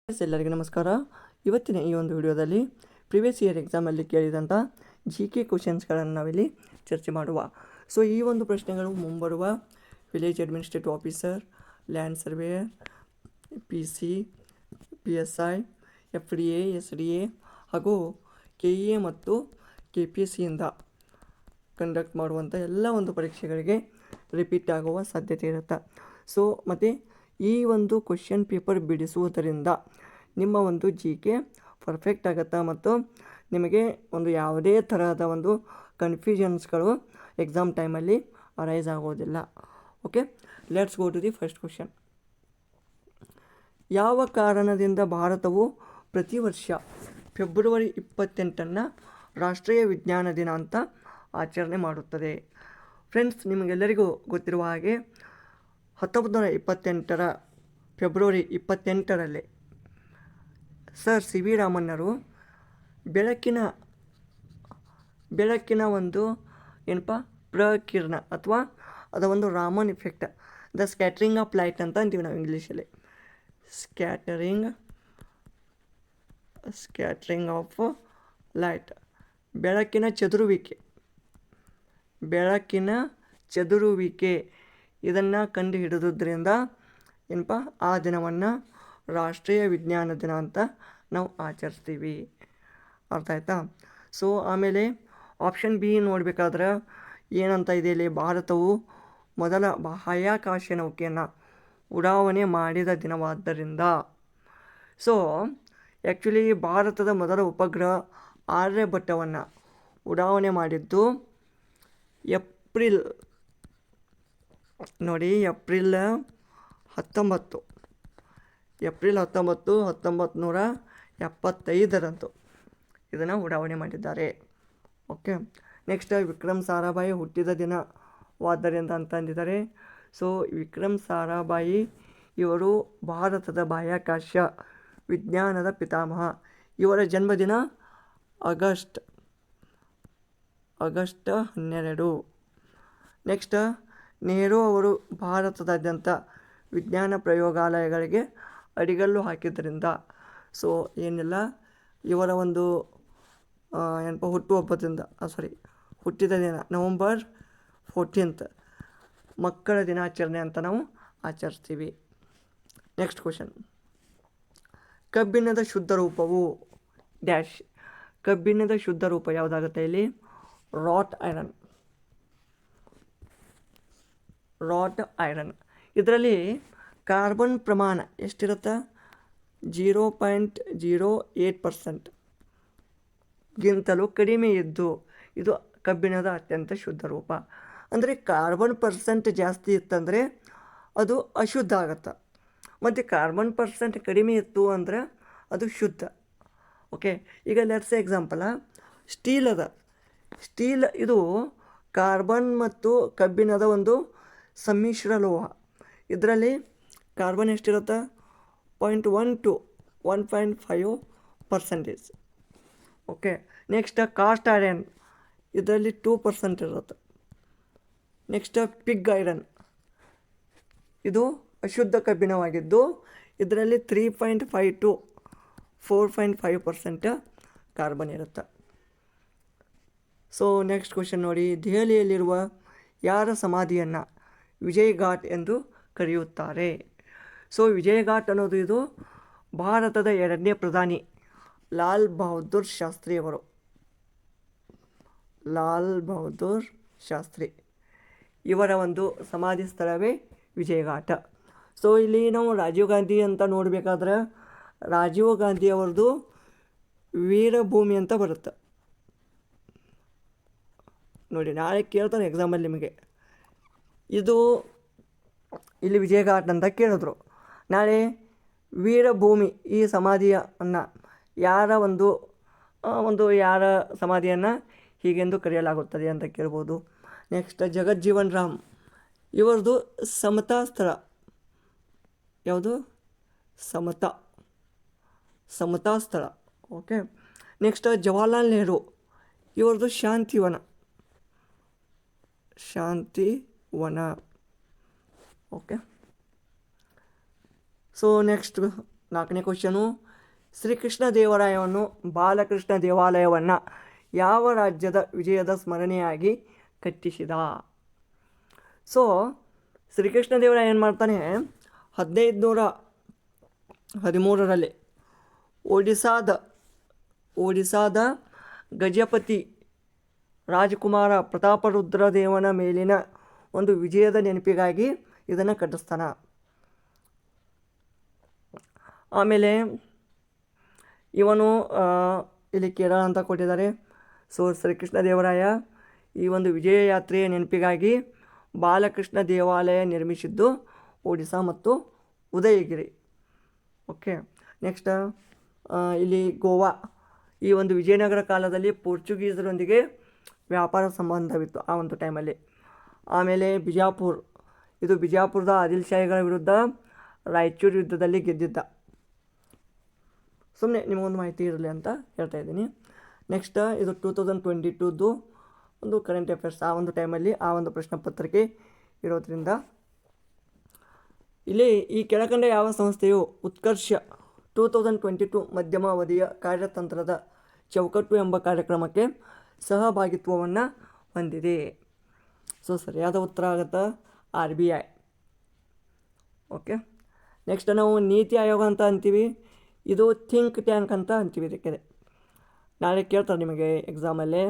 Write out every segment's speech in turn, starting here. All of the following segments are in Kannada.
ಎಲ್ಲರಿಗೂ ನಮಸ್ಕಾರ. ಇವತ್ತಿನ ಈ ಒಂದು ವಿಡಿಯೋದಲ್ಲಿ ಪ್ರಿವಿಯಸ್ ಇಯರ್ ಎಕ್ಸಾಮಲ್ಲಿ ಕೇಳಿದಂಥ GK ಕ್ವಶನ್ಸ್ಗಳನ್ನು ನಾವಿಲ್ಲಿ ಚರ್ಚೆ ಮಾಡುವ. ಸೊ ಈ ಒಂದು ಪ್ರಶ್ನೆಗಳು ಮುಂಬರುವ village administrative officer, land surveyor, PC, PSI, FDA, SDA ಹಾಗೂ KEA ಮತ್ತು KPSCಯಿಂದ ಕಂಡಕ್ಟ್ ಮಾಡುವಂಥ ಎಲ್ಲ ಒಂದು ಪರೀಕ್ಷೆಗಳಿಗೆ ರಿಪೀಟ್ ಆಗುವ ಸಾಧ್ಯತೆ ಇರುತ್ತೆ. ಸೊ ಮತ್ತು ಈ ಒಂದು ಕ್ವಶನ್ ಪೇಪರ್ ಬಿಡಿಸುವುದರಿಂದ ನಿಮ್ಮ ಒಂದು GK ಪರ್ಫೆಕ್ಟ್ ಆಗುತ್ತಾ ಮತ್ತು ನಿಮಗೆ ಒಂದು ಯಾವುದೇ ತರಹದ ಒಂದು ಕನ್ಫ್ಯೂಷನ್ಸ್ಗಳು ಎಕ್ಸಾಮ್ ಟೈಮಲ್ಲಿ ಅರೈಸ್ ಆಗೋದಿಲ್ಲ. Okay, let's go to the first question. ಯಾವ ಕಾರಣದಿಂದ ಭಾರತವು ಪ್ರತಿ ವರ್ಷ ಫೆಬ್ರವರಿ 28 ರಾಷ್ಟ್ರೀಯ ವಿಜ್ಞಾನ ದಿನ ಅಂತ ಆಚರಣೆ ಮಾಡುತ್ತದೆ? ಫ್ರೆಂಡ್ಸ್, ನಿಮಗೆಲ್ಲರಿಗೂ ಗೊತ್ತಿರುವ ಹಾಗೆ 1928 ಫೆಬ್ರವರಿ 28 ಸರ್ CV ರಾಮನ್ನರು ಬೆಳಕಿನ ಒಂದು ಏನಪ್ಪ ಪ್ರಕಿರಣ ಅಥವಾ ಅದ ಒಂದು Raman effect, the scattering of light ಅಂತ ಅಂತೀವಿ ನಾವು ಇಂಗ್ಲೀಷಲ್ಲಿ. ಸ್ಕ್ಯಾಟ್ರಿಂಗ್ ಆಫ್ ಲೈಟ್, ಬೆಳಕಿನ ಚದುರುವಿಕೆ ಇದನ್ನು ಕಂಡು ಹಿಡಿದುದರಿಂದ ಏನಪ್ಪ ಆ ದಿನವನ್ನು ರಾಷ್ಟ್ರೀಯ ವಿಜ್ಞಾನ ದಿನ ಅಂತ ನಾವು ಆಚರಿಸ್ತೀವಿ. ಅರ್ಥ ಆಯ್ತಾ? ಸೊ ಆಮೇಲೆ ಆಪ್ಷನ್ ಬಿ ನೋಡಬೇಕಾದ್ರೆ ಏನಂತ ಇದೆ ಇಲ್ಲಿ, ಭಾರತವು ಮೊದಲ ಬಾಹ್ಯಾಕಾಶ ನೌಕೆಯನ್ನು ಉಡಾವಣೆ ಮಾಡಿದ ದಿನವಾದ್ದರಿಂದ. ಸೊ ಆ್ಯಕ್ಚುಲಿ ಭಾರತದ ಮೊದಲ ಉಪಗ್ರಹ ಆರ್ಯಭಟ್ಟವನ್ನು ಉಡಾವಣೆ ಮಾಡಿದ್ದು ಏಪ್ರಿಲ್ 1975 ಇದನ್ನು ಉಡಾವಣೆ ಮಾಡಿದ್ದಾರೆ. ಓಕೆ, ನೆಕ್ಸ್ಟ್ ವಿಕ್ರಮ್ ಸಾರಾಭಾಯಿ ಹುಟ್ಟಿದ ದಿನವಾದ್ದರಿಂದ ಅಂತಂದಿದ್ದಾರೆ. ಸೊ ವಿಕ್ರಮ್ ಸಾರಾಭಾಯಿ ಇವರು ಭಾರತದ ಬಾಹ್ಯಾಕಾಶ ವಿಜ್ಞಾನದ ಪಿತಾಮಹ. ಇವರ ಜನ್ಮದಿನ ಆಗಸ್ಟ್ 12. ನೆಕ್ಸ್ಟ್ ನೆಹರು ಅವರು ಭಾರತದಾದ್ಯಂತ ವಿಜ್ಞಾನ ಪ್ರಯೋಗಾಲಯಗಳಿಗೆ ಅಡಿಗಲ್ಲು ಹಾಕಿದ್ದರಿಂದ. ಸೊ ಏನಿಲ್ಲ, ಇವರ ಒಂದು ಹುಟ್ಟಿದ ದಿನ ನವಂಬರ್ 14 ಮಕ್ಕಳ ದಿನಾಚರಣೆ ಅಂತ ನಾವು ಆಚರಿಸ್ತೀವಿ. ನೆಕ್ಸ್ಟ್ ಕ್ವಶನ್, ಕಬ್ಬಿಣದ ಶುದ್ಧ ರೂಪವು ಡ್ಯಾಶ್. ಕಬ್ಬಿಣದ ಶುದ್ಧ ರೂಪ ಯಾವುದಾಗುತ್ತೆ ಇಲ್ಲಿ? Rot iron. ಇದರಲ್ಲಿ ಕಾರ್ಬನ್ ಪ್ರಮಾಣ ಎಷ್ಟಿರುತ್ತೆ? 0.08% ಗಿಂತಲೂ ಕಡಿಮೆ ಇದ್ದು ಇದು ಕಬ್ಬಿಣದ ಅತ್ಯಂತ ಶುದ್ಧ ರೂಪ. ಅಂದರೆ ಕಾರ್ಬನ್ ಪರ್ಸೆಂಟ್ ಜಾಸ್ತಿ ಇತ್ತಂದರೆ ಅದು ಅಶುದ್ಧ ಆಗುತ್ತೆ, ಮತ್ತು ಕಾರ್ಬನ್ ಪರ್ಸೆಂಟ್ ಕಡಿಮೆ ಇತ್ತು ಅಂದರೆ ಅದು ಶುದ್ಧ. ಓಕೆ, ಈಗ ಲೆಟ್ಸ್ ಎಕ್ಸಾಂಪಲ್, ಸ್ಟೀಲ್ ಇದು ಕಾರ್ಬನ್ ಮತ್ತು ಕಬ್ಬಿಣದ ಒಂದು ಸಮ್ಮಿಶ್ರ ಲೋಹ. ಇದರಲ್ಲಿ ಕಾರ್ಬನ್ ಎಷ್ಟಿರುತ್ತೆ? 0.1 to 1.5%. Okay, next cost iron, ಇದರಲ್ಲಿ 2% ಇರುತ್ತೆ. ನೆಕ್ಸ್ಟ್ ಪಿಗ್ ಐರನ್, ಇದು ಅಶುದ್ಧ ಕಬ್ಬಿಣವಾಗಿದ್ದು ಇದರಲ್ಲಿ 3.5 to 4.5% ಕಾರ್ಬನ್ ಇರುತ್ತೆ. ಸೊ ನೆಕ್ಸ್ಟ್ ಕ್ವಶನ್ ನೋಡಿ, ದೆಹಲಿಯಲ್ಲಿರುವ ಯಾರ ಸಮಾಧಿಯನ್ನು ವಿಜಯ್ ಘಾಟ್ ಎಂದು ಕರೆಯುತ್ತಾರೆ? ಸೊ ವಿಜಯ್ ಘಾಟ್ ಅನ್ನೋದು ಇದು ಭಾರತದ 2ನೇ ಪ್ರಧಾನಿ ಲಾಲ್ ಬಹದ್ದೂರ್ ಶಾಸ್ತ್ರಿ ಇವರ ಒಂದು ಸಮಾಧಿ ಸ್ಥಳವೇ ವಿಜಯ್ ಘಾಟ್. ಸೊ ಇಲ್ಲಿ ನಾವು ರಾಜೀವ್ ಗಾಂಧಿ ಅಂತ ನೋಡಬೇಕಾದ್ರೆ ರಾಜೀವ್ ಗಾಂಧಿ ಅವ್ರದ್ದು ವೀರಭೂಮಿ ಅಂತ ಬರುತ್ತೆ ನೋಡಿ, ನಾಳೆ ಕೇಳ್ತಾನೆ ಎಕ್ಸಾಮಲ್ಲಿ ನಿಮಗೆ. ಇದು ಇಲ್ಲಿ ವಿಜಯ್ ಘಾಟ್ ಅಂತ ಕೇಳಿದ್ರು, ನಾಳೆ ವೀರಭೂಮಿ ಈ ಸಮಾಧಿಯನ್ನು ಯಾರ ಸಮಾಧಿಯನ್ನು ಹೀಗೆಂದು ಕರೆಯಲಾಗುತ್ತದೆ ಅಂತ ಕೇಳ್ಬೋದು. ನೆಕ್ಸ್ಟ್ ಜಗಜ್ಜೀವನ್ ರಾಮ್ ಇವರದು ಸಮತಾ ಸ್ಥಳ ಯಾವುದು? ಸಮತಾ ಸ್ಥಳ. ಓಕೆ, ನೆಕ್ಸ್ಟ್ ಜವಾಹರ್ಲಾಲ್ ನೆಹರು ಇವರದು ಶಾಂತಿವನ. ಓಕೆ, ಸೊ ನೆಕ್ಸ್ಟ್ 4ನೇ ಕ್ವಶನು, ಶ್ರೀಕೃಷ್ಣ ದೇವರಾಯವನ್ನು ಬಾಲಕೃಷ್ಣ ದೇವಾಲಯವನ್ನು ಯಾವ ರಾಜ್ಯದ ವಿಜಯದ ಸ್ಮರಣೆಯಾಗಿ ಕಟ್ಟಿಸಿದ? ಸೊ ಶ್ರೀಕೃಷ್ಣ ದೇವರಾಯ ಏನು ಮಾಡ್ತಾನೆ, 1513ರಲ್ಲಿ ಒಡಿಸ್ಸಾದ ಗಜಪತಿ ರಾಜಕುಮಾರ ಪ್ರತಾಪರುದ್ರದೇವನ ಮೇಲಿನ ಒಂದು ವಿಜಯದ ನೆನಪಿಗಾಗಿ ಇದನ್ನು ಕಟ್ಟಿಸ್ತಾನೆ. ಆಮೇಲೆ ಇವನು ಇಲ್ಲಿ ಕೇರಳ ಅಂತ ಕೊಟ್ಟಿದ್ದಾರೆ. ಸೊ ಶ್ರೀಕೃಷ್ಣ ದೇವರಾಯ ಈ ಒಂದು ವಿಜಯ ಯಾತ್ರೆಯ ನೆನಪಿಗಾಗಿ ಬಾಲಕೃಷ್ಣ ದೇವಾಲಯ ನಿರ್ಮಿಸಿದ್ದು ಒಡಿಸ್ಸಾ ಮತ್ತು ಉದಯಗಿರಿ. ಓಕೆ, ನೆಕ್ಸ್ಟ್ ಇಲ್ಲಿ ಗೋವಾ. ಈ ಒಂದು ವಿಜಯನಗರ ಕಾಲದಲ್ಲಿ ಪೋರ್ಚುಗೀಸರೊಂದಿಗೆ ವ್ಯಾಪಾರ ಸಂಬಂಧವಿತ್ತು ಆ ಒಂದು ಟೈಮಲ್ಲಿ. ಆಮೇಲೆ ಬಿಜಾಪುರ್, ಇದು ಬಿಜಾಪುರದ ಆದಿಲ್ಶಾಹಿಗಳ ವಿರುದ್ಧ ರಾಯಚೂರು ಯುದ್ಧದಲ್ಲಿ ಗೆದ್ದಿದ್ದ. ಸುಮ್ಮನೆ ನಿಮಗೊಂದು ಮಾಹಿತಿ ಇರಲಿ ಅಂತ ಹೇಳ್ತಾ ಇದ್ದೀನಿ. ನೆಕ್ಸ್ಟ್ ಇದು 2022ದು ಒಂದು ಕರೆಂಟ್ ಅಫೇರ್ಸ್. ಆ ಒಂದು ಟೈಮಲ್ಲಿ ಆ ಒಂದು ಪ್ರಶ್ನೆ ಪತ್ರಿಕೆ ಇರೋದ್ರಿಂದ ಇಲ್ಲಿ ಈ ಕೆಳಕಂಡ ಯಾವ ಸಂಸ್ಥೆಯು ಉತ್ಕರ್ಷ 2022 ಮಧ್ಯಮ ಅವಧಿಯ ಕಾರ್ಯತಂತ್ರದ ಚೌಕಟ್ಟು ಎಂಬ ಕಾರ್ಯಕ್ರಮಕ್ಕೆ ಸಹಭಾಗಿತ್ವವನ್ನು ಹೊಂದಿದೆ? ಸೊ ಸರಿಯಾದ ಉತ್ತರ ಆಗುತ್ತೆ RBI. ಓಕೆ, ನೆಕ್ಸ್ಟ್ ನಾವು ನೀತಿ ಆಯೋಗ ಅಂತ ಅಂತೀವಿ, ಇದು ಥಿಂಕ್ ಟ್ಯಾಂಕ್ ಅಂತ ಅಂತೀವಿ. ಇದಕ್ಕೆ ನಾಳೆ ಕೇಳ್ತಾರೆ ನಿಮಗೆ ಎಕ್ಸಾಮಲ್ಲಿ,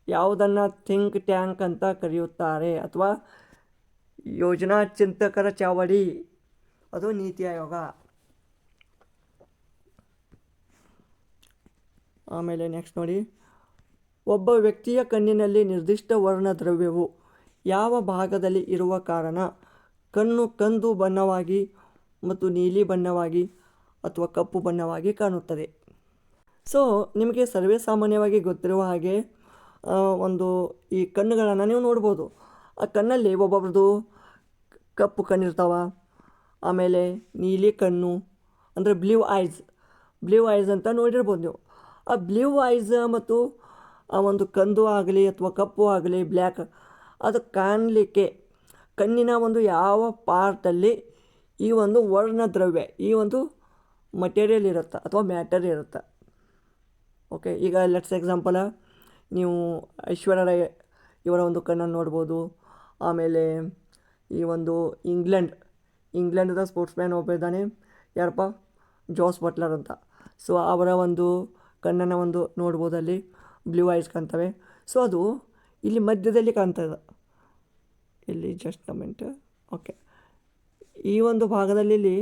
ಯಾವುದನ್ನು ಥಿಂಕ್ ಟ್ಯಾಂಕ್ ಅಂತ ಕರೆಯುತ್ತಾರೆ ಅಥವಾ ಯೋಜನಾ ಚಿಂತಕರ ಚಾವಡಿ, ಅದು ನೀತಿ ಆಯೋಗ. ಆಮೇಲೆ ನೆಕ್ಸ್ಟ್ ನೋಡಿ, ಒಬ್ಬ ವ್ಯಕ್ತಿಯ ಕಣ್ಣಿನಲ್ಲಿ ನಿರ್ದಿಷ್ಟ ವರ್ಣದ್ರವ್ಯವು ಯಾವ ಭಾಗದಲ್ಲಿ ಇರುವ ಕಾರಣ ಕಣ್ಣು ಕಂದು ಬಣ್ಣವಾಗಿ ಮತ್ತು ನೀಲಿ ಬಣ್ಣವಾಗಿ ಅಥವಾ ಕಪ್ಪು ಬಣ್ಣವಾಗಿ ಕಾಣುತ್ತದೆ? ಸೊ ನಿಮಗೆ ಸರ್ವೇ ಸಾಮಾನ್ಯವಾಗಿ ಗೊತ್ತಿರುವ ಹಾಗೆ ಒಂದು ಈ ಕಣ್ಣುಗಳನ್ನು ನೀವು ನೋಡ್ಬೋದು. ಆ ಕಣ್ಣಲ್ಲಿ ಒಬ್ಬೊಬ್ರದ್ದು ಕಪ್ಪು ಕಣ್ಣಿರ್ತಾವ, ಆಮೇಲೆ ನೀಲಿ ಕಣ್ಣು ಅಂದರೆ ಬ್ಲೂ ಐಸ್ ಅಂತ ನೋಡಿರ್ಬೋದು ನೀವು. ಆ ಬ್ಲೂ ಐಸ್ ಮತ್ತು ಆ ಒಂದು ಕಂದು ಆಗಲಿ ಅಥವಾ ಕಪ್ಪು ಆಗಲಿ ಬ್ಲ್ಯಾಕ್, ಅದು ಕಾಣಲಿಕ್ಕೆ ಕಣ್ಣಿನ ಒಂದು ಯಾವ ಪಾರ್ಟಲ್ಲಿ ಈ ಒಂದು ವರ್ಣದ್ರವ್ಯ, ಈ ಒಂದು ಮಟೀರಿಯಲ್ ಇರುತ್ತೆ ಅಥವಾ ಮ್ಯಾಟರ್ ಇರುತ್ತೆ. ಓಕೆ, ಈಗ ಲೆಟ್ಸ್ ಎಕ್ಸಾಂಪಲ್ ನೀವು ಐಶ್ವರ್ಯ ರೈ ಇವರ ಒಂದು ಕಣ್ಣನ್ನು ನೋಡ್ಬೋದು. ಆಮೇಲೆ ಈ ಒಂದು ಇಂಗ್ಲೆಂಡ್ದ ಸ್ಪೋರ್ಟ್ಸ್ಮ್ಯಾನ್ ಒಬ್ಬ ಇದ್ದಾನೆ, ಯಾರಪ್ಪ, ಜೋಸ್ ಬಟ್ಲರ್ ಅಂತ. ಸೊ ಅವರ ಒಂದು ಕಣ್ಣನ್ನು ಒಂದು ನೋಡ್ಬೋದು, ಅಲ್ಲಿ ಬ್ಲೂ ಐಸ್ ಕಾಣ್ತವೆ. ಸೊ ಅದು ಇಲ್ಲಿ ಮಧ್ಯದಲ್ಲಿ ಕಾಣ್ತದೆ, ಇಲ್ಲಿ ಜಸ್ಟ್ ಕಮೆಂಟ್. ಓಕೆ, ಈ ಒಂದು ಭಾಗದಲ್ಲಿ ಇಲ್ಲಿ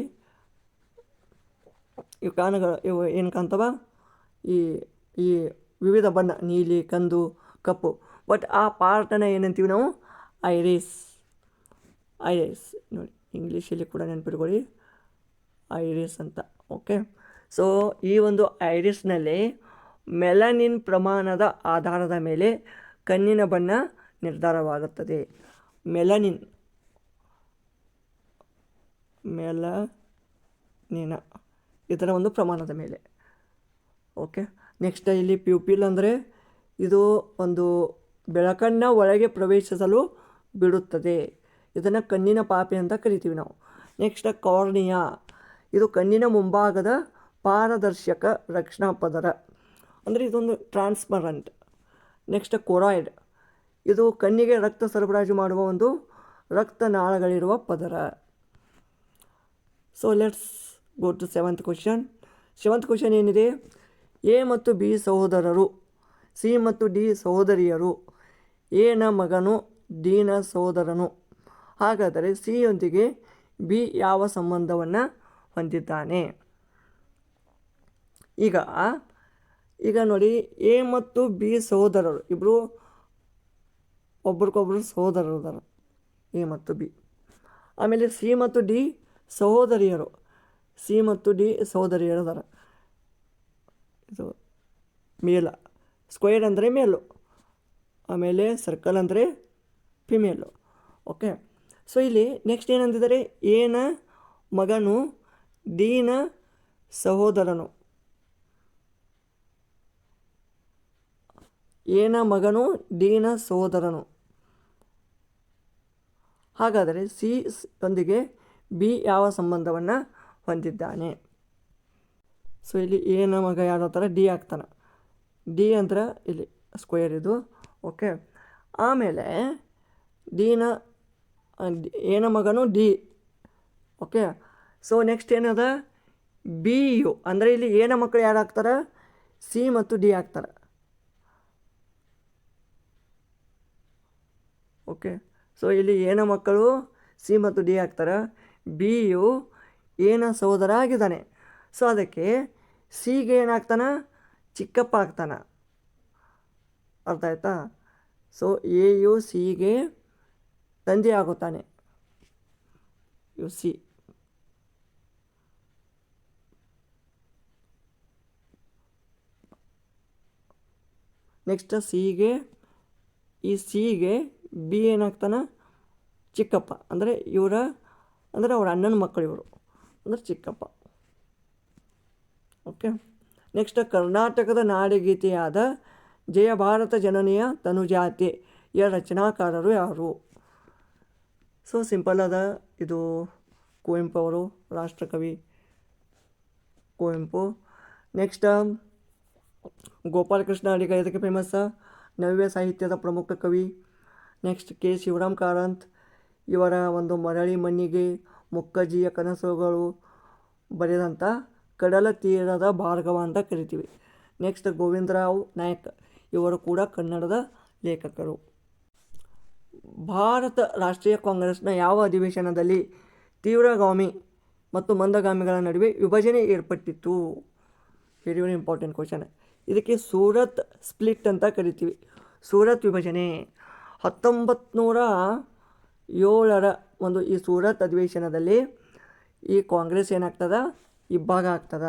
ಇವು ಇವು ಏನು ಕಾಣ್ತವ, ಈ ವಿವಿಧ ಬಣ್ಣ, ನೀಲಿ, ಕಂದು, ಕಪ್ಪು. ಬಟ್ ಆ ಪಾರ್ಟನ್ನು ಏನಂತೀವಿ ನಾವು, ಐರಿಸ್ ನೋಡಿ, ಇಂಗ್ಲೀಷಲ್ಲಿ ಕೂಡ ನೆನಪಿಟ್ಕೊಳ್ಳಿ, ಐರಿಸ್ ಅಂತ. ಓಕೆ, ಸೊ ಈ ಒಂದು ಐರಿಸ್ನಲ್ಲಿ ಮೆಲನಿನ್ ಪ್ರಮಾಣದ ಆಧಾರದ ಮೇಲೆ ಕಣ್ಣಿನ ಬಣ್ಣ ನಿರ್ಧಾರವಾಗುತ್ತದೆ. ಮೆಲನಿನ್ ಇದರ ಒಂದು ಪ್ರಮಾಣದ ಮೇಲೆ. ಓಕೆ, ನೆಕ್ಸ್ಟ್ ಇಲ್ಲಿ ಪ್ಯೂಪಿಲ್ ಅಂದರೆ ಇದು ಒಂದು ಬೆಳಕನ್ನು ಒಳಗೆ ಪ್ರವೇಶಿಸಲು ಬಿಡುತ್ತದೆ, ಇದನ್ನು ಕಣ್ಣಿನ ಪಾಪೆ ಅಂತ ಕರಿತೀವಿ ನಾವು. ನೆಕ್ಸ್ಟ್ ಕಾರ್ನಿಯಾ, ಇದು ಕಣ್ಣಿನ ಮುಂಭಾಗದ ಪಾರದರ್ಶಕ ರಕ್ಷಣಾ ಪದರ, ಅಂದರೆ ಇದೊಂದು ಟ್ರಾನ್ಸ್ಪರೆಂಟ್. ನೆಕ್ಸ್ಟ್ ಕೊರಾಯ್ಡ್, ಇದು ಕಣ್ಣಿಗೆ ರಕ್ತ ಸರಬರಾಜು ಮಾಡುವ ಒಂದು ರಕ್ತನಾಳಗಳಿರುವ ಪದರ. So let's go to seventh question ಏನಿದೆ, ಎ ಮತ್ತು ಬಿ ಸಹೋದರರು, ಸಿ ಮತ್ತು ಡಿ ಸಹೋದರಿಯರು, ಎನ ಮಗನು ಡಿನ ಸಹೋದರನು. ಹಾಗಾದರೆ ಸಿಯೊಂದಿಗೆ ಬಿ ಯಾವ ಸಂಬಂಧವನ್ನು ಹೊಂದಿದ್ದಾನೆ? ಈಗ ನೋಡಿ, ಎ ಮತ್ತು ಬಿ ಸಹೋದರರು ಇಬ್ಬರು ಒಬ್ರಿಗೊಬ್ರು ಸಹೋದರರು ಅದಾರ, ಎ ಮತ್ತು ಬಿ. ಆಮೇಲೆ ಸಿ ಮತ್ತು ಡಿ ಸಹೋದರಿಯರು ಅದಾರ. ಇದು ಮೇಲ, ಸ್ಕ್ವೇರ್ ಅಂದರೆ ಮೇಲು, ಆಮೇಲೆ ಸರ್ಕಲ್ ಅಂದರೆ ಫಿಮೇಲು. ಓಕೆ, ಸೊ ಇಲ್ಲಿ ನೆಕ್ಸ್ಟ್ ಏನಂತಿದ್ದಾರೆ, ಎನ ಮಗನು ಡಿನ ಸಹೋದರನು. ಹಾಗಾದರೆ ಸಿ ಯೊಂದಿಗೆ ಬಿ ಯಾವ ಸಂಬಂಧವನ್ನು ಹೊಂದಿದ್ದಾನೆ? ಸೊ ಇಲ್ಲಿ ಎನ ಮಗ ಯಾರು ಆಗ್ತಾರೆ ಡಿ ಆಗ್ತಾನೆ. ಡಿ ಅಂದ್ರೆ ಇಲ್ಲಿ ಸ್ಕ್ವೇರ್ ಇದು. ಓಕೆ, ಆಮೇಲೆ ಡಿನ ಎನ ಮಗನು ಡಿ. ಓಕೆ, ಸೊ ನೆಕ್ಸ್ಟ್ ಏನದ ಬಿ ಯು ಅಂದರೆ ಇಲ್ಲಿ ಎನ ಮಕ್ಕಳು ಯಾರು ಆಗ್ತಾರೆ ಸಿ ಮತ್ತು ಡಿ ಆಗ್ತಾರೆ. ಓಕೆ, ಸೊ ಇಲ್ಲಿ ಎನ ಮಕ್ಕಳು ಸಿ ಮತ್ತು ಡಿ ಆಗ್ತಾರೆ. ಬಿ ಯು ಎನ ಸಹೋದರ ಆಗಿದ್ದಾನೆ. ಸೊ ಅದಕ್ಕೆ ಸಿಗೆ ಏನಾಗ್ತಾನೆ ಚಿಕ್ಕಪ್ಪ ಆಗ್ತಾನೆ. ಅರ್ಥ ಆಯ್ತಾ? ಸೊ ಎ ಯು ಸಿಗೆ ತಂದೆ ಆಗುತ್ತಾನೆ, ಯು ಸಿ. ನೆಕ್ಸ್ಟ್ ಸಿಗೆ ಈ ಸಿಗೆ ಬಿ ಏನಾಗ್ತಾನೆ ಚಿಕ್ಕಪ್ಪ, ಅಂದರೆ ಅಂದರೆ ಅವ್ರ ಅಣ್ಣನ ಮಕ್ಕಳು ಇವರು, ಅಂದರೆ ಚಿಕ್ಕಪ್ಪ. ಓಕೆ, ನೆಕ್ಸ್ಟ್ ಕರ್ನಾಟಕದ ನಾಡಗೀತೆಯಾದ ಜಯ ಭಾರತ ಜನನಿಯ ತನುಜಾತೆಯ ರಚನಾಕಾರರು ಯಾರು? ಸೊ ಸಿಂಪಲ್ ಅದ, ಇದು ಕುವೆಂಪು ಅವರು, ರಾಷ್ಟ್ರಕವಿ ಕುವೆಂಪು. ನೆಕ್ಸ್ಟ್ ಗೋಪಾಲಕೃಷ್ಣ ಅಡಿಗ ಇದಕ್ಕೆ ಫೇಮಸ್, ನವ್ಯ ಸಾಹಿತ್ಯದ ಪ್ರಮುಖ ಕವಿ. ನೆಕ್ಸ್ಟ್ ಕೆ ಶಿವರಾಮ್ ಕಾರಂತ್, ಇವರ ಒಂದು ಮರಳಿ ಮಣ್ಣಿಗೆ, ಮುಕ್ಕಜ್ಜಿಯ ಕನಸುಗಳು ಬರೆದಂಥ ಕಡಲ ತೀರದ ಭಾರ್ಗವ ಅಂತ ಕರಿತೀವಿ. ನೆಕ್ಸ್ಟ್ ಗೋವಿಂದರಾವ್ ನಾಯಕ್, ಇವರು ಕೂಡ ಕನ್ನಡದ ಲೇಖಕರು. ಭಾರತ ರಾಷ್ಟ್ರೀಯ ಕಾಂಗ್ರೆಸ್ನ ಯಾವ ಅಧಿವೇಶನದಲ್ಲಿ ತೀವ್ರಗಾಮಿ ಮತ್ತು ಮಂದಗಾಮಿಗಳ ನಡುವೆ ವಿಭಜನೆ ಏರ್ಪಟ್ಟಿತ್ತು? Very very important question. ಇದಕ್ಕೆ ಸೂರತ್ ಸ್ಪ್ಲಿಟ್ ಅಂತ ಕರಿತೀವಿ, ಸೂರತ್ ವಿಭಜನೆ. 1907 ಒಂದು ಈ ಸೂರತ್ ಅಧಿವೇಶನದಲ್ಲಿ ಈ ಕಾಂಗ್ರೆಸ್ ಏನಾಗ್ತದ ಇಬ್ಬಾಗ ಆಗ್ತದ.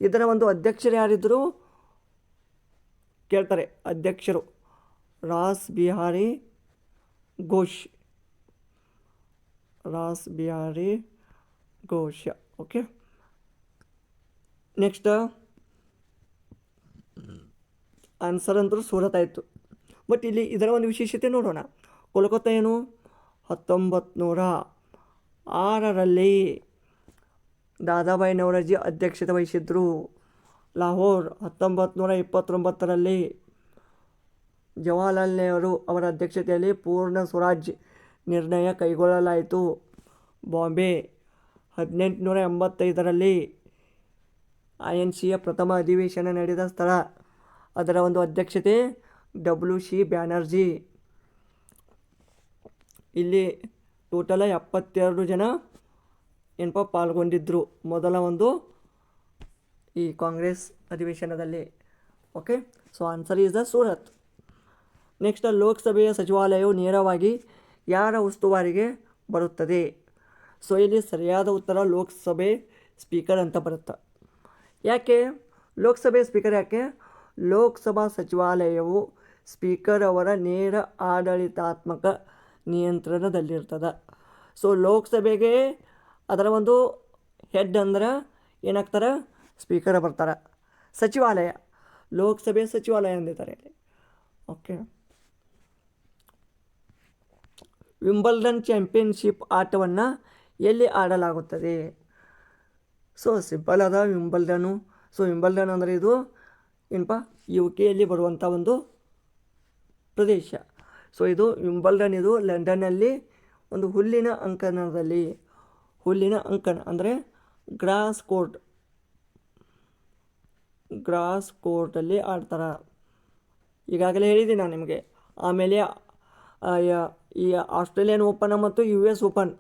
ಇದರ ಒಂದು ಅಧ್ಯಕ್ಷರು ಯಾರಿದ್ದರು ಕೇಳ್ತಾರೆ, ಅಧ್ಯಕ್ಷರು Ras Bihari Ghosh, Ras Bihari Ghosh. Okay, next answer ಅಂತೂ ಸೂರತ್ ಆಯಿತು. ಬಟ್ ಇಲ್ಲಿ ಇದರ ಒಂದು ವಿಶೇಷತೆ ನೋಡೋಣ. ಕೋಲ್ಕತ್ತಾ ಏನು 1906ರಲ್ಲಿ ದಾದಾಬಾಯಿ ನವರೋಜಿ ಅಧ್ಯಕ್ಷತೆ ವಹಿಸಿದ್ರು. ಲಾಹೋರ್ 1929ರಲ್ಲಿ ಜವಾಹರ್ಲಾಲ್ ನೆಹರು ಅವರ ಅಧ್ಯಕ್ಷತೆಯಲ್ಲಿ ಪೂರ್ಣ ಸ್ವರಾಜ್ ನಿರ್ಣಯ ಕೈಗೊಳ್ಳಲಾಯಿತು. ಬಾಂಬೆ 1885ರಲ್ಲಿ INCಯ ಪ್ರಥಮ ಅಧಿವೇಶನ ನಡೆದ ಸ್ಥಳ, ಅದರ ಒಂದು ಅಧ್ಯಕ್ಷತೆ WC ಬ್ಯಾನರ್ಜಿ. ಇಲ್ಲಿ ಟೋಟಲ 72 ಜನ ಏನಪ್ಪ ಪಾಲ್ಗೊಂಡಿದ್ದರು ಮೊದಲ ಒಂದು ಈ ಕಾಂಗ್ರೆಸ್ ಅಧಿವೇಶನದಲ್ಲಿ. Okay, so answer is the Surat. Next ಲೋಕಸಭೆಯ ಸಚಿವಾಲಯವು ನೇರವಾಗಿ ಯಾರ ಉಸ್ತುವಾರಿಗೆ ಬರುತ್ತದೆ? ಸೊ ಇಲ್ಲಿ ಸರಿಯಾದ ಉತ್ತರ ಲೋಕಸಭೆ ಸ್ಪೀಕರ್ ಅಂತ ಬರುತ್ತೆ. ಯಾಕೆ ಲೋಕಸಭೆ ಸ್ಪೀಕರ್? ಯಾಕೆ ಲೋಕಸಭಾ ಸಚಿವಾಲಯವು ಸ್ಪೀಕರ್ ಅವರ ನೇರ ಆಡಳಿತಾತ್ಮಕ ನಿಯಂತ್ರಣದಲ್ಲಿರ್ತದೆ. ಸೊ ಲೋಕಸಭೆಗೆ ಅದರ ಒಂದು ಹೆಡ್ ಅಂದ್ರೆ ಏನಾಗ್ತಾರೆ ಸ್ಪೀಕರ್ ಬರ್ತಾರೆ. ಸಚಿವಾಲಯ, ಲೋಕಸಭೆ ಸಚಿವಾಲಯ ಅಂದಿದ್ದಾರೆ ಇಲ್ಲಿ. ಓಕೆ, ವಿಂಬಲ್ಡನ್ ಚಾಂಪಿಯನ್ಶಿಪ್ ಆಟವನ್ನು ಎಲ್ಲಿ ಆಡಲಾಗುತ್ತದೆ? ಸೊ ಸಿಂಪಲ್ ಅದ ವಿಂಬಲ್ಡನು. ಸೊ ವಿಂಬಲ್ಡನ್ ಅಂದರೆ ಇದು ಏನಪ್ಪ UK ಬರುವಂಥ ಒಂದು ಪ್ರದೇಶ. ಸೊ ಇದು ವಿಂಬಲ್ಡನ್, ಇದು ಲಂಡನ್ನಲ್ಲಿ ಒಂದು ಹುಲ್ಲಿನ ಅಂಕಣದಲ್ಲಿ, ಹುಲ್ಲಿನ ಅಂಕಣ ಅಂದರೆ ಗ್ರಾಸ್ ಕೋರ್ಟಲ್ಲಿ ಆಡ್ತಾರೆ. ಈಗಾಗಲೇ ಹೇಳಿದ್ದೀನಿ ನಾನು ನಿಮಗೆ. ಆಮೇಲೆ ಈ ಆಸ್ಟ್ರೇಲಿಯನ್ ಓಪನ್ ಮತ್ತು US ಓಪನ್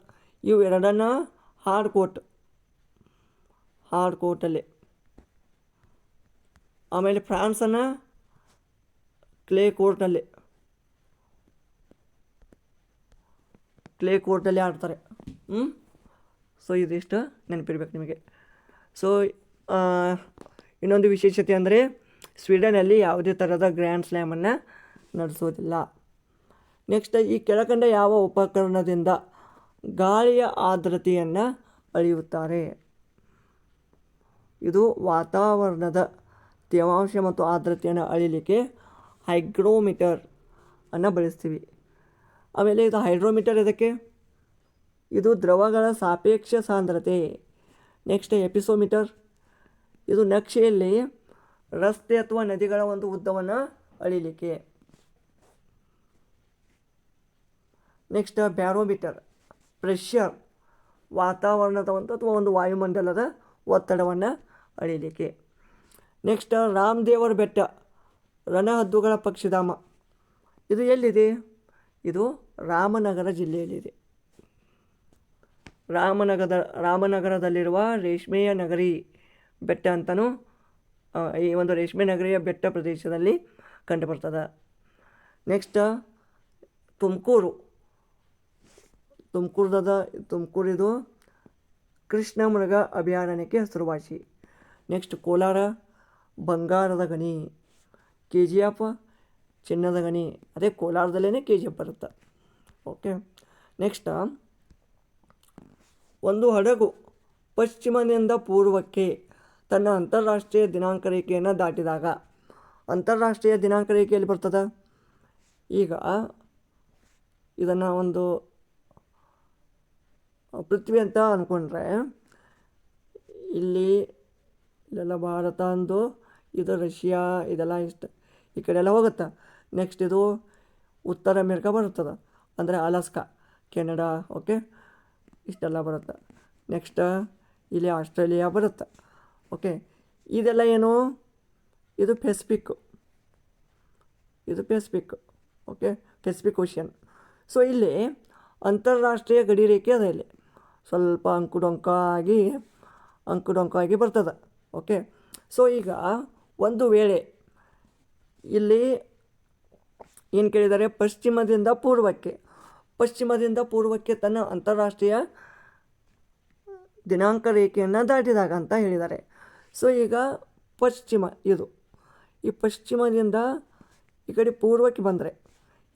ಇವು ಎರಡನ್ನ ಹಾರ್ಡ್ ಕೋರ್ಟಲ್ಲಿ, ಆಮೇಲೆ ಫ್ರಾನ್ಸನ್ನು ಕ್ಲೇ ಕೋರ್ಟಲ್ಲಿ ಆಡ್ತಾರೆ. ಸೊ ಇದಿಷ್ಟು ನೆನಪಿರ್ಬೇಕು ನಿಮಗೆ. ಸೊ ಇನ್ನೊಂದು ವಿಶೇಷತೆ ಅಂದರೆ ಸ್ವೀಡನಲ್ಲಿ ಯಾವುದೇ ಥರದ ಗ್ರ್ಯಾಂಡ್ ಸ್ಲ್ಯಾಮನ್ನು ನಡೆಸೋದಿಲ್ಲ. ನೆಕ್ಸ್ಟ್ ಈ ಕೆಳಕಂಡ ಯಾವ ಉಪಕರಣದಿಂದ ಗಾಳಿಯ ಆರ್ದ್ರತೆಯನ್ನು ಅಳೆಯುತ್ತಾರೆ? ಇದು ವಾತಾವರಣದ ತೇವಾಂಶ ಮತ್ತು ಆರ್ದ್ರತೆಯನ್ನು ಅಳಿಲಿಕ್ಕೆ ಹೈಗ್ರೋಮೀಟರ್ ಅನ್ನು ಬಳಸ್ತೀವಿ. ಆಮೇಲೆ ಇದು ಹೈಡ್ರೋಮೀಟರ್ ಇದಕ್ಕೆ, ಇದು ದ್ರವಗಳ ಸಾಪೇಕ್ಷ ಸಾಂದ್ರತೆ. ನೆಕ್ಸ್ಟ್ ಎಪಿಸೋಮೀಟರ್, ಇದು ನಕ್ಷೆಯಲ್ಲಿ ರಸ್ತೆ ಅಥವಾ ನದಿಗಳ ಒಂದು ಉದ್ದವನ್ನು ಅಳಿಲಿಕ್ಕೆ. ನೆಕ್ಸ್ಟ್ ಬ್ಯಾರೋಮೀಟರ್, ಪ್ರೆಷರ್, ವಾತಾವರಣದ ಒಂದು ಅಥವಾ ಒಂದು ವಾಯುಮಂಡಲದ ಒತ್ತಡವನ್ನು ಅಳಿಲಿಕ್ಕೆ. ನೆಕ್ಸ್ಟ್ ರಾಮದೇವರ ಬೆಟ್ಟ, ರಣಹದ್ದುಗಳ ಪಕ್ಷಿಧಾಮ, ಇದು ಎಲ್ಲಿದೆ? ಇದು ರಾಮನಗರ ಜಿಲ್ಲೆಯಲ್ಲಿದೆ. ರಾಮನಗರದಲ್ಲಿರುವ ರೇಷ್ಮೆಯ ನಗರಿ ಬೆಟ್ಟ ಅಂತಲೂ ಈ ಒಂದು ರೇಷ್ಮೆ ನಗರಿಯ ಬೆಟ್ಟ ಪ್ರದೇಶದಲ್ಲಿ ಕಂಡುಬರ್ತದೆ. ನೆಕ್ಸ್ಟ್ ತುಮಕೂರಿದು ಕೃಷ್ಣ ಮೃಗ ಅಭಯಾರಣ್ಯಕ್ಕೆ ಹೆಸರುವಾಸಿ. ನೆಕ್ಸ್ಟ್ ಕೋಲಾರ ಬಂಗಾರದ ಗಣಿ, KGF ಚಿನ್ನದ ಗಣಿ, ಅದೇ ಕೋಲಾರದಲ್ಲೇ KGF ಬರುತ್ತೆ. ಓಕೆ. ನೆಕ್ಸ್ಟ್ ಒಂದು ಹಡಗು ಪಶ್ಚಿಮದಿಂದ ಪೂರ್ವಕ್ಕೆ ತನ್ನ ಅಂತಾರಾಷ್ಟ್ರೀಯ ದಿನಾಂಕ ರೇಖೆಯನ್ನು ದಾಟಿದಾಗ, ಅಂತಾರಾಷ್ಟ್ರೀಯ ದಿನಾಂಕ ರೇಖೆಯಲ್ಲಿ ಬರ್ತದೆ. ಈಗ ಇದನ್ನು ಒಂದು ಪೃಥ್ವಿ ಅಂತ ಅಂದ್ಕೊಂಡ್ರೆ ಇಲ್ಲೆಲ್ಲ ಭಾರತ ಅಂದು, ಇದು ರಷ್ಯಾ, ಇದೆಲ್ಲ ಇಷ್ಟು ಈ ಕಡೆ ಎಲ್ಲ ಹೋಗುತ್ತೆ. ನೆಕ್ಸ್ಟ್ ಇದು ಉತ್ತರ ಅಮೇರಿಕಾ ಬರುತ್ತದೆ, ಅಂದರೆ ಅಲಾಸ್ಕಾ, ಕೆನಡಾ, ಓಕೆ, ಇಷ್ಟೆಲ್ಲ ಬರುತ್ತೆ. ನೆಕ್ಸ್ಟ್ ಇಲ್ಲಿ ಆಸ್ಟ್ರೇಲಿಯಾ ಬರುತ್ತೆ. ಓಕೆ, ಇದೆಲ್ಲ ಏನು? ಇದು Pacific, okay, Pacific ocean. So ಇಲ್ಲಿ ಅಂತಾರಾಷ್ಟ್ರೀಯ ಗಡಿ ರೇಖೆ ಅದ, ಇಲ್ಲಿ ಸ್ವಲ್ಪ ಅಂಕುಡೊಂಕಾಗಿ ಬರ್ತದೆ. ಓಕೆ. ಸೊ ಈಗ ಒಂದು ವೇಳೆ ಇಲ್ಲಿ ಏನು ಕೇಳಿದ್ದಾರೆ? ಪಶ್ಚಿಮದಿಂದ ಪೂರ್ವಕ್ಕೆ ತನ್ನ ಅಂತಾರಾಷ್ಟ್ರೀಯ ದಿನಾಂಕ ರೇಖೆಯನ್ನು ದಾಟಿದಾಗ ಅಂತ ಹೇಳಿದ್ದಾರೆ. ಸೊ ಈಗ ಪಶ್ಚಿಮ, ಈ ಪಶ್ಚಿಮದಿಂದ ಈ ಕಡೆ ಪೂರ್ವಕ್ಕೆ ಬಂದರೆ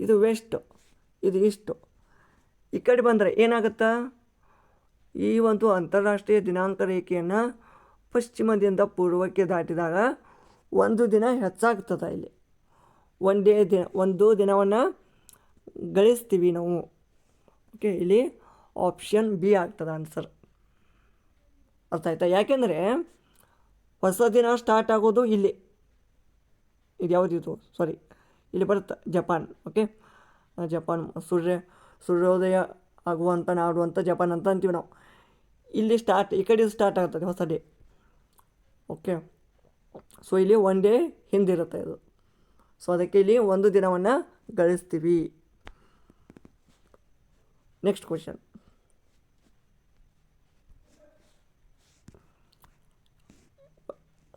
ಇದು ವೆಸ್ಟ್, ಇದು ಈಸ್ಟು. ಈ ಕಡೆ ಬಂದರೆ ಏನಾಗುತ್ತಾ? ಈ ಒಂದು ಅಂತಾರಾಷ್ಟ್ರೀಯ ದಿನಾಂಕ ರೇಖೆಯನ್ನು ಪಶ್ಚಿಮದಿಂದ ಪೂರ್ವಕ್ಕೆ ದಾಟಿದಾಗ ಒಂದು ದಿನ ಹೆಚ್ಚಾಗ್ತದೆ. ಇಲ್ಲಿ ಒಂದು ದಿನವನ್ನು ಗಳಿಸ್ತೀವಿ ನಾವು. ಓಕೆ, ಇಲ್ಲಿ ಆಪ್ಷನ್ ಬಿ ಆಗ್ತದೆ ಆನ್ಸರ್. ಅರ್ಥ ಆಯ್ತಾ? ಯಾಕೆಂದರೆ ಹೊಸ ದಿನ ಸ್ಟಾರ್ಟ್ ಆಗೋದು ಇಲ್ಲಿ, ಇದು ಯಾವುದಿದು? ಸಾರಿ, ಇಲ್ಲಿ ಬರುತ್ತೆ ಜಪಾನ್. ಓಕೆ, ಜಪಾನ್ ಸೂರ್ಯೋದಯ ಆಗುವಂಥ ನಾಡು ಅಂತ ಜಪಾನ್ ಅಂತ ಅಂತೀವಿ ನಾವು. ಇಲ್ಲಿ ಈ ಕಡೆ ಸ್ಟಾರ್ಟ್ ಆಗ್ತದೆ ಹೊಸ ಡೇ. ಓಕೆ, ಸೊ ಇಲ್ಲಿ ಒನ್ ಡೇ ಹಿಂದಿರುತ್ತೆ ಇದು. ಸೊ ಅದಕ್ಕೆ ಇಲ್ಲಿ ಒಂದು ದಿನವನ್ನು ಗಳಿಸ್ತೀವಿ. Next question.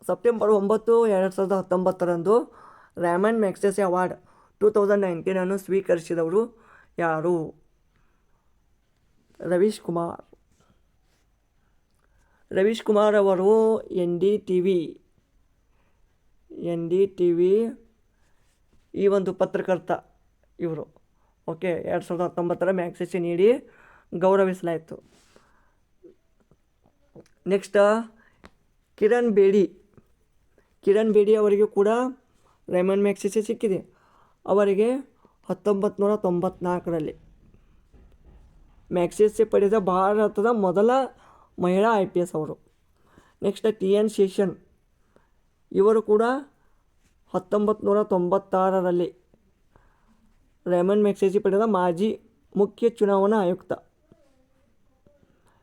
September 9, 2019 Ramon Magsaysay award 2019 ಸ್ವೀಕರಿಸಿದವರು ಯಾರು? ರವೀಶ್ ಕುಮಾರ್ ಅವರು NDTV ಈ ಒಂದು ಪತ್ರಕರ್ತ ಇವರು. ಓಕೆ, 2019 ಮ್ಯಾಗ್ಸೆಸೆ ನೀಡಿ ಗೌರವಿಸಲಾಯಿತು. ನೆಕ್ಸ್ಟ್ ಕಿರಣ್ ಬೇಡಿ ಅವರಿಗೂ ಕೂಡ ರ್ಯಾಮನ್ ಮ್ಯಾಗ್ಸೆಸೆ ಸಿಕ್ಕಿದೆ. ಅವರಿಗೆ 1994 ಮ್ಯಾಗ್ಸೆಸೆ ಪಡೆದ ಭಾರತದ ಮೊದಲ ಮಹಿಳಾ IPS ಅವರು. ನೆಕ್ಸ್ಟ್ TN ಶೇಷನ್, ಇವರು ಕೂಡ 1996 ರ್ಯಾಮನ್ ಮ್ಯಾಗ್ಸೆಸೆ ಪಡೆದ ಮಾಜಿ ಮುಖ್ಯ ಚುನಾವಣಾ ಆಯುಕ್ತ.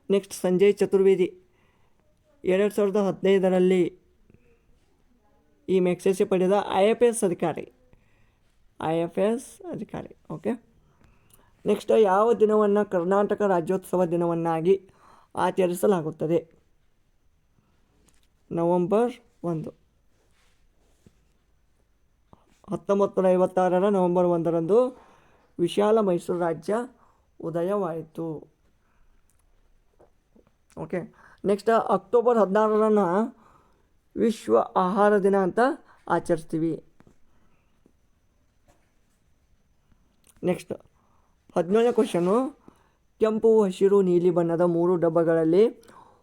ನೆಕ್ಸ್ಟ್ ಸಂಜಯ್ ಚತುರ್ವೇದಿ 2015 ಈ ಮ್ಯಾಗ್ಸೆಸೆ ಪಡೆದ IFS ಅಧಿಕಾರಿ. ಓಕೆ. ನೆಕ್ಸ್ಟ್ ಯಾವ ದಿನವನ್ನು ಕರ್ನಾಟಕ ರಾಜ್ಯೋತ್ಸವ ದಿನವನ್ನಾಗಿ ಆಚರಿಸಲಾಗುತ್ತದೆ? ನವೆಂಬರ್ 1. 1956 ನವೆಂಬರ್ 1 ವಿಶಾಲ ಮೈಸೂರು ರಾಜ್ಯ ಉದಯವಾಯಿತು. ಓಕೆ. ನೆಕ್ಸ್ಟ್ ಅಕ್ಟೋಬರ್ 16 ವಿಶ್ವ ಆಹಾರ ದಿನ ಅಂತ ಆಚರಿಸ್ತೀವಿ. ನೆಕ್ಸ್ಟ್ 17ನೇ ಕ್ವೆಶ್ಚನು. ಕೆಂಪು, ಹಸಿರು, ನೀಲಿ ಬಣ್ಣದ 3 ಡಬ್ಬಗಳಲ್ಲಿ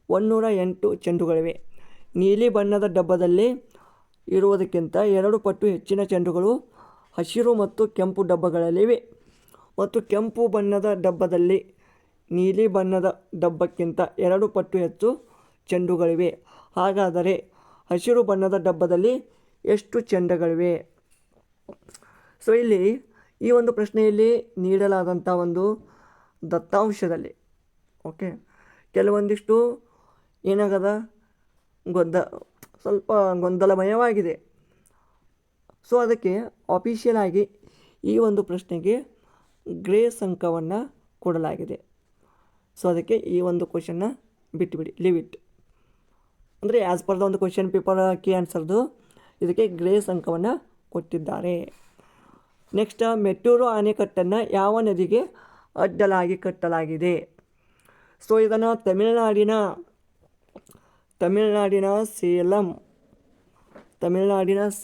108 ಚೆಂಡುಗಳಿವೆ. ನೀಲಿ ಬಣ್ಣದ ಡಬ್ಬದಲ್ಲಿ ಇರುವುದಕ್ಕಿಂತ 2 ಪಟ್ಟು ಹೆಚ್ಚಿನ ಚೆಂಡುಗಳು ಹಸಿರು ಮತ್ತು ಕೆಂಪು ಡಬ್ಬಗಳಲ್ಲಿವೆ, ಮತ್ತು ಕೆಂಪು ಬಣ್ಣದ ಡಬ್ಬದಲ್ಲಿ ನೀಲಿ ಬಣ್ಣದ ಡಬ್ಬಕ್ಕಿಂತ 2 ಪಟ್ಟು ಹೆಚ್ಚು ಚೆಂಡುಗಳಿವೆ. ಹಾಗಾದರೆ ಹಸಿರು ಬಣ್ಣದ ಡಬ್ಬದಲ್ಲಿ ಎಷ್ಟು ಚೆಂಡಗಳಿವೆ? ಸೊ ಇಲ್ಲಿ ಈ ಒಂದು ಪ್ರಶ್ನೆಯಲ್ಲಿ ನೀಡಲಾದಂಥ ಒಂದು ದತ್ತಾಂಶದಲ್ಲಿ ಓಕೆ ಕೆಲವೊಂದಿಷ್ಟು ಏನಾಗದ ಸ್ವಲ್ಪ ಗೊಂದಲಮಯವಾಗಿದೆ. ಸೊ ಅದಕ್ಕೆ ಆಫಿಷಿಯಲ್ ಆಗಿ ಈ ಒಂದು ಪ್ರಶ್ನೆಗೆ ಗ್ರೇಸ್ ಅಂಕವನ್ನು ಕೊಡಲಾಗಿದೆ. ಸೊ ಅದಕ್ಕೆ ಈ ಒಂದು ಕ್ವಶನ್ನ ಬಿಟ್ಟುಬಿಡಿ, ಲೀವ್ ಇಟ್. ಅಂದರೆ ಆ್ಯಸ್ ಪರ್ ದ ಒಂದು ಕ್ವಶನ್ ಪೇಪರ್ ಕೀ ಆನ್ಸರ್ದು ಇದಕ್ಕೆ ಗ್ರೇಸ್ ಅಂಕವನ್ನು ಕೊಟ್ಟಿದ್ದಾರೆ. ನೆಕ್ಸ್ಟ್, ಮೆಟ್ಟೂರು ಅಣೆಕಟ್ಟನ್ನು ಯಾವ ನದಿಗೆ ಅಡ್ಡಲಾಗಿ ಕಟ್ಟಲಾಗಿದೆ? ಸೊ ಇದನ್ನು ತಮಿಳುನಾಡಿನ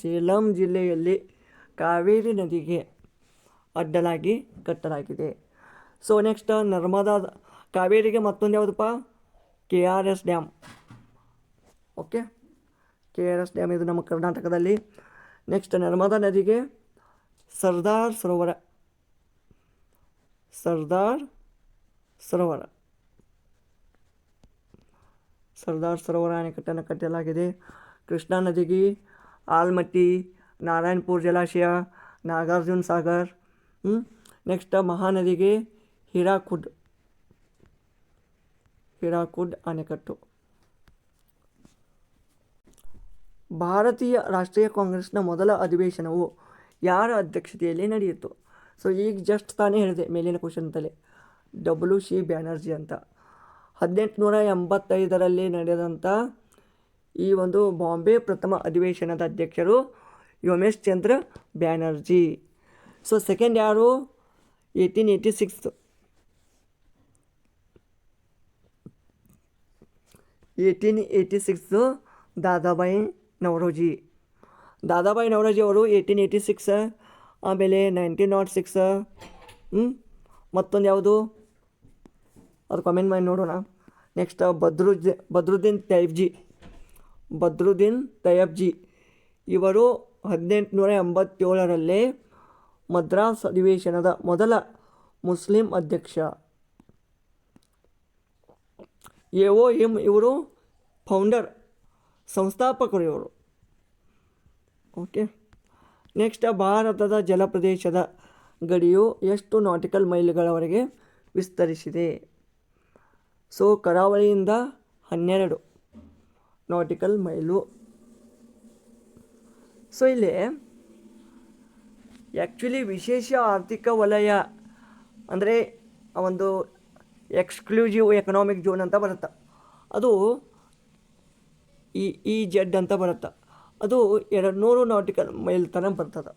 ಸೇಲಂ ಜಿಲ್ಲೆಯಲ್ಲಿ ಕಾವೇರಿ ನದಿಗೆ ಅಡ್ಡಲಾಗಿ ಕಟ್ಟಲಾಗಿದೆ. ಸೊ ನೆಕ್ಸ್ಟ್, ಕಾವೇರಿಗೆ ಮತ್ತೊಂದು ಯಾವುದಪ್ಪ? KRS dam. Okay, KRS dam ಇದು ನಮ್ಮ ಕರ್ನಾಟಕದಲ್ಲಿ. ನೆಕ್ಸ್ಟ್, ನರ್ಮದಾ ನದಿಗೆ ಸರ್ದಾರ್ ಸರೋವರ ಅಣೆಕಟ್ಟನ್ನು ಕಟ್ಟಲಾಗಿದೆ. ಕೃಷ್ಣಾ ನದಿಗೆ ಆಲ್ಮಟ್ಟಿ, ನಾರಾಯಣಪುರ ಜಲಾಶಯ, ನಾಗಾರ್ಜುನ ಸಾಗರ್. ನೆಕ್ಸ್ಟ್, ಮಹಾನದಿಗೆ ಹಿರಾಕುಡ್ ಅಣೆಕಟ್ಟು. ಭಾರತೀಯ ರಾಷ್ಟ್ರೀಯ ಕಾಂಗ್ರೆಸ್ನ ಮೊದಲ ಅಧಿವೇಶನವು ಯಾರ ಅಧ್ಯಕ್ಷತೆಯಲ್ಲಿ ನಡೆಯಿತು? ಸೊ ಈಗ ಜಸ್ಟ್ ತಾನೇ ಹೇಳಿದೆ ಮೇಲಿನ ಕ್ವಶನ್ತಲೇ, WC ಬ್ಯಾನರ್ಜಿ ಅಂತ. 1885ರಲ್ಲಿ ನಡೆದಂಥ ಈ ಒಂದು ಬಾಂಬೆ ಪ್ರಥಮ ಅಧಿವೇಶನದ ಅಧ್ಯಕ್ಷರು ಉಮೇಶ್ ಚಂದ್ರ ಬ್ಯಾನರ್ಜಿ. ಸೊ ಸೆಕೆಂಡ್ ಯಾರು? 1886 ದಾದಾಬಾಯಿ ನವರೋಜಿ ಅವರು 1886. ಆಮೇಲೆ 1906 ಮತ್ತೊಂದು ಯಾವುದು ಅದು ಕಾಮೆಂಟ್ ಮಾಡಿ ನೋಡೋಣ. ನೆಕ್ಸ್ಟ್, ಬದ್ರುದ್ದೀನ್ ತಯ್ಯಬ್ಜಿ ಇವರು 1887ರಲ್ಲಿ ಮದ್ರಾಸ್ ಅಧಿವೇಶನದ ಮೊದಲ ಮುಸ್ಲಿಂ ಅಧ್ಯಕ್ಷ. AOM ಇವರು ಫೌಂಡರ್, ಸಂಸ್ಥಾಪಕರು ಇವರು. ಓಕೆ. ನೆಕ್ಸ್ಟ್, ಭಾರತದ ಜಲಪ್ರದೇಶದ ಗಡಿಯು ಎಷ್ಟು ನಾಟಿಕಲ್ ಮೈಲ್ಗಳವರೆಗೆ ವಿಸ್ತರಿಸಿದೆ? ಸೊ ಕರಾವಳಿಯಿಂದ 12 ನಾಟಿಕಲ್ ಮೈಲು. ಸೊ ಇಲ್ಲಿ ಆ್ಯಕ್ಚುಲಿ ವಿಶೇಷ ಆರ್ಥಿಕ ವಲಯ ಅಂದರೆ ಒಂದು ಎಕ್ಸ್ಕ್ಲೂಸಿವ್ ಎಕನಾಮಿಕ್ ಝೋನ್ ಅಂತ ಬರುತ್ತೆ, ಅದು EEZ ಅಂತ ಬರುತ್ತೆ. ಅದು 200 ನಾಟಿಕಲ್ ಮೈಲ್ ತನಕ ಬರ್ತದೆ.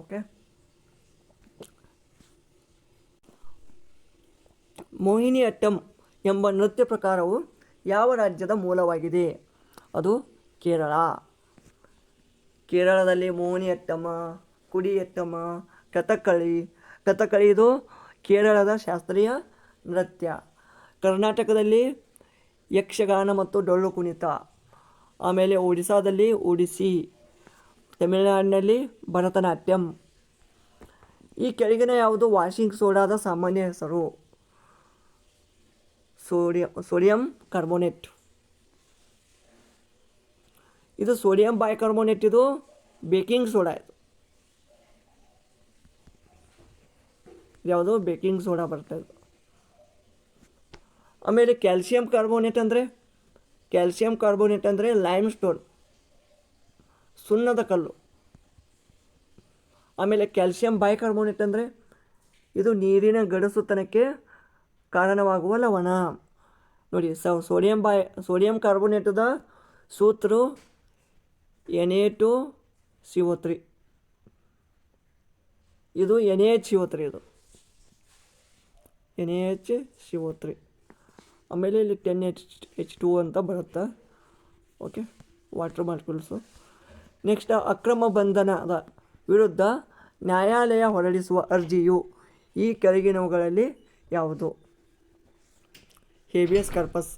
ಓಕೆ. ಮೋಹಿನಿ ಅಟ್ಟಂ ಎಂಬ ನೃತ್ಯ ಪ್ರಕಾರವು ಯಾವ ರಾಜ್ಯದ ಮೂಲವಾಗಿದೆ? ಅದು ಕೇರಳದಲ್ಲಿ ಮೋಹಿನಿ ಅಟ್ಟಂ, ಕುಡಿಯಟ್ಟಂ, ಕಥಕ್ಕಳಿ ಇದು ಕೇರಳದ ಶಾಸ್ತ್ರೀಯ ನೃತ್ಯ. ಕರ್ನಾಟಕದಲ್ಲಿ ಯಕ್ಷಗಾನ ಮತ್ತು ಡೊಳ್ಳು ಕುಣಿತ. ಆಮೇಲೆ ಒಡಿಸ್ಸಾದಲ್ಲಿ ಒಡಿಸ್ಸಿ, ತಮಿಳುನಾಡಿನಲ್ಲಿ ಭರತನಾಟ್ಯಂ. ಈ ಕೆಳಗಿನ ಯಾವುದು ವಾಷಿಂಗ್ ಸೋಡಾದ ಸಾಮಾನ್ಯ ಹೆಸರು? Sodium carbonate. ಇದು ಸೋಡಿಯಂ ಬೈಕಾರ್ಬೋನೇಟ್, ಇದು ಬೇಕಿಂಗ್ ಸೋಡಾ. ಯಾವುದು ಬೇಕಿಂಗ್ ಸೋಡಾ ಬರ್ತದೆ. ಆಮೇಲೆ ಕ್ಯಾಲ್ಸಿಯಂ ಕಾರ್ಬೋನೇಟ್ ಅಂದರೆ ಲೈಮ್ ಸ್ಟೋನ್, ಸುಣ್ಣದ ಕಲ್ಲು. ಆಮೇಲೆ ಕ್ಯಾಲ್ಸಿಯಂ ಬೈಕಾರ್ಬೋನೇಟ್ ಅಂದರೆ ಇದು ನೀರಿನ ಗಡಸುತನಕ್ಕೆ ಕಾರಣವಾಗುವ ಲವಣ. ನೋಡಿ, ಸೋಡಿಯಂ ಕಾರ್ಬೋನೇಟದ ಸೂತ್ರ Na2CO3. ಇದು NaHCO3, ಇದು NaHCO3. ಆಮೇಲೆ ಇಲ್ಲಿ 10H2 ಅಂತ ಬರುತ್ತೆ. Okay, water molecules. ನೆಕ್ಸ್ಟ್, ಅಕ್ರಮ ಬಂಧನದ ವಿರುದ್ಧ ನ್ಯಾಯಾಲಯ ಹೊರಡಿಸುವ ಅರ್ಜಿಯು ಈ ಕೆಳಗಿನವುಗಳಲ್ಲಿ ಯಾವುದು? Habeas corpus.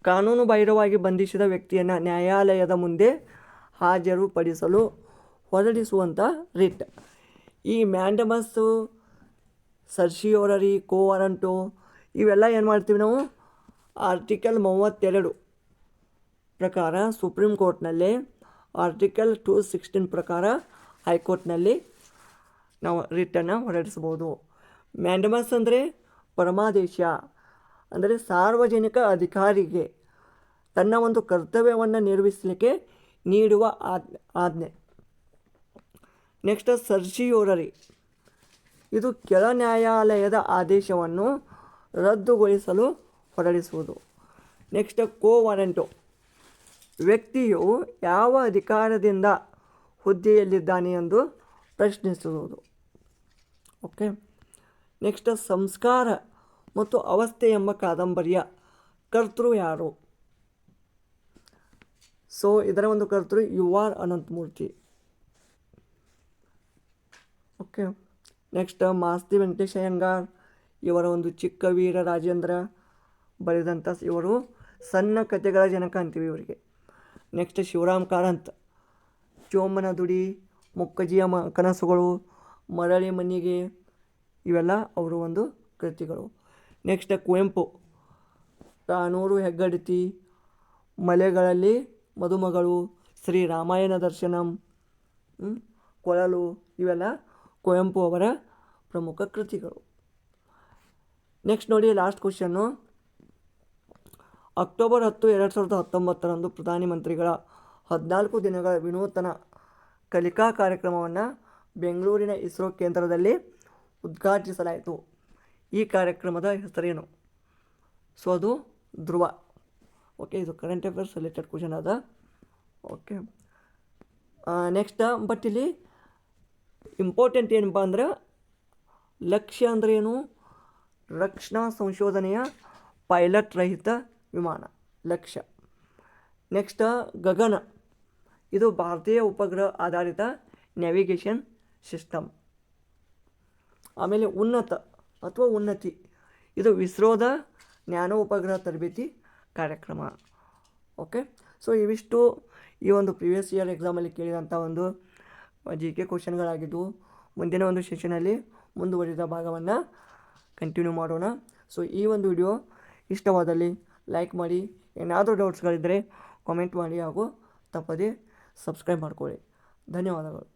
ಕಾನೂನು ಬಾಹಿರವಾಗಿ ಬಂಧಿಸಿದ ವ್ಯಕ್ತಿಯನ್ನು ನ್ಯಾಯಾಲಯದ ಮುಂದೆ ಹಾಜರುಪಡಿಸಲು ಹೊರಡಿಸುವಂಥ ರಿಟ್. ಈ ಮ್ಯಾಂಡಮಸ್ಸು, ಸರ್ಶಿಯೋರರಿ, ಕೋವಾರಂಟು ಇವೆಲ್ಲ ಏನು ಮಾಡ್ತೀವಿ ನಾವು? ಆರ್ಟಿಕಲ್ 32 ಪ್ರಕಾರ ಸುಪ್ರೀಂ ಕೋರ್ಟ್ನಲ್ಲಿ, ಆರ್ಟಿಕಲ್ 216 ಪ್ರಕಾರ ಹೈಕೋರ್ಟ್ನಲ್ಲಿ ನಾವು ರಿಟನ್ನು ಹೊರಡಿಸ್ಬೋದು. ಮ್ಯಾಂಡಮಸ್ ಅಂದರೆ ಪರಮಾದೇಶ, ಅಂದರೆ ಸಾರ್ವಜನಿಕ ಅಧಿಕಾರಿಗೆ ತನ್ನ ಒಂದು ಕರ್ತವ್ಯವನ್ನು ನಿರ್ವಹಿಸಲಿಕ್ಕೆ ನೀಡುವ ಆಜ್ಞೆ. ನೆಕ್ಸ್ಟ್ ಸರ್ಚಿಯೋರರಿ, ಇದು ಕೆಳ ನ್ಯಾಯಾಲಯದ ಆದೇಶವನ್ನು ರದ್ದುಗೊಳಿಸಲು ಹೊರಡಿಸುವುದು. ನೆಕ್ಸ್ಟ್ ವಾರಂಟು, ವ್ಯಕ್ತಿಯು ಯಾವ ಅಧಿಕಾರದಿಂದ ಹುದ್ದೆಯಲ್ಲಿದ್ದಾನೆ ಎಂದು ಪ್ರಶ್ನಿಸುವುದು. ಓಕೆ. ನೆಕ್ಸ್ಟ್ ಸಂಸ್ಕಾರ ಮತ್ತು ಅವಸ್ಥೆ ಎಂಬ ಕಾದಂಬರಿಯ ಕರ್ತೃ ಯಾರು? ಸೊ ಇದರ ಒಂದು ಕರ್ತೃ UR Ananthamurthy. Okay. Next Masti Venkatesha Iyengar, ಇವರ ಒಂದು ಚಿಕ್ಕ ವೀರ ರಾಜೇಂದ್ರ ಬರೆದಂಥ ಇವರು ಸಣ್ಣ ಕಥೆಗಳ ಜನಕ ಅಂತೀವಿ ಇವರಿಗೆ. ನೆಕ್ಸ್ಟ್ ಶಿವರಾಮ್ ಕಾರಂತ್, ಚೋಮನ ದುಡಿ, ಮುಕ್ಕಜ್ಜಿಯ ಕನಸುಗಳು, ಮರಳಿ ಮನೆಗೆ, ಇವೆಲ್ಲ ಅವರು ಒಂದು ಕೃತಿಗಳು. ನೆಕ್ಸ್ಟ್ ಕುವೆಂಪು, ಕಾನೂರು ಹೆಗ್ಗಡತಿ, ಮಲೆಗಳಲ್ಲಿ ಮದುಮಗಳು, ಶ್ರೀ ರಾಮಾಯಣ ದರ್ಶನಂ, ಕೊಳಲು, ಇವೆಲ್ಲ ಕುವೆಂಪು ಅವರ ಪ್ರಮುಖ ಕೃತಿಗಳು. ನೆಕ್ಸ್ಟ್ ನೋಡಿ ಲಾಸ್ಟ್ ಕ್ವಶನ್ನು. ಅಕ್ಟೋಬರ್ 10, 2019 ಪ್ರಧಾನಿ ಮಂತ್ರಿಗಳ 14 ದಿನಗಳ ವಿನೂತನ ಕಲಿಕಾ ಕಾರ್ಯಕ್ರಮವನ್ನು ಬೆಂಗಳೂರಿನ ಇಸ್ರೋ ಕೇಂದ್ರದಲ್ಲಿ ಉದ್ಘಾಟಿಸಲಾಯಿತು. ಈ ಕಾರ್ಯಕ್ರಮದ ಹೆಸರೇನು? ಸೊ ಅದು ಧ್ರುವ. ಓಕೆ, ಇದು ಕರೆಂಟ್ ಅಫೇರ್ಸ್ ರಿಲೇಟೆಡ್ ಕ್ವಶನ್ ಅದ. ಓಕೆ. ನೆಕ್ಸ್ಟ್ ಬಟ್ ಇಲ್ಲಿ ಇಂಪಾರ್ಟೆಂಟ್ ಏನಪ್ಪ ಅಂದ್ರೆ ಲಕ್ಷ್ಯ ಅಂದರೆ ಏನು? ರಕ್ಷಣಾ ಸಂಶೋಧನೆಯ ಪೈಲಟ್ ರಹಿತ ವಿಮಾನ ಲಕ್ಷ್ಯ. ನೆಕ್ಸ್ಟ್ ಗಗನ, ಇದು ಭಾರತೀಯ ಉಪಗ್ರಹ ಆಧಾರಿತ ನ್ಯಾವಿಗೇಷನ್ ಸಿಸ್ಟಮ್. ಆಮೇಲೆ ಉನ್ನತ ಅಥವಾ ಉನ್ನತಿ, ಇದು ಇಸ್ರೋದ ನ್ಯಾನೋ ಉಪಗ್ರಹ ತರಬೇತಿ ಕಾರ್ಯಕ್ರಮ. ಓಕೆ. ಸೊ ಇವಿಷ್ಟು ಈ ಒಂದು ಪ್ರಿವಿಯಸ್ ಇಯರ್ ಎಕ್ಸಾಮಲ್ಲಿ ಕೇಳಿದಂಥ ಒಂದು GK ಕ್ವಶನ್ಗಳಾಗಿದ್ದವು. ಮುಂದಿನ ಒಂದು ಸೆಷನಲ್ಲಿ ಮುಂದುವರಿದ ಭಾಗವನ್ನು ಕಂಟಿನ್ಯೂ ಮಾಡೋಣ. ಸೊ ಈ ಒಂದು ವಿಡಿಯೋ ಇಷ್ಟವಾದಲ್ಲಿ ಲೈಕ್ ಮಾಡಿ, ಏನಾದರೂ ಡೌಟ್ಸ್ಗಳಿದ್ದರೆ ಕಾಮೆಂಟ್ ಮಾಡಿ ಹಾಗೂ ತಪ್ಪದೇ ಸಬ್ಸ್ಕ್ರೈಬ್ ಮಾಡ್ಕೊಳ್ಳಿ. ಧನ್ಯವಾದಗಳು.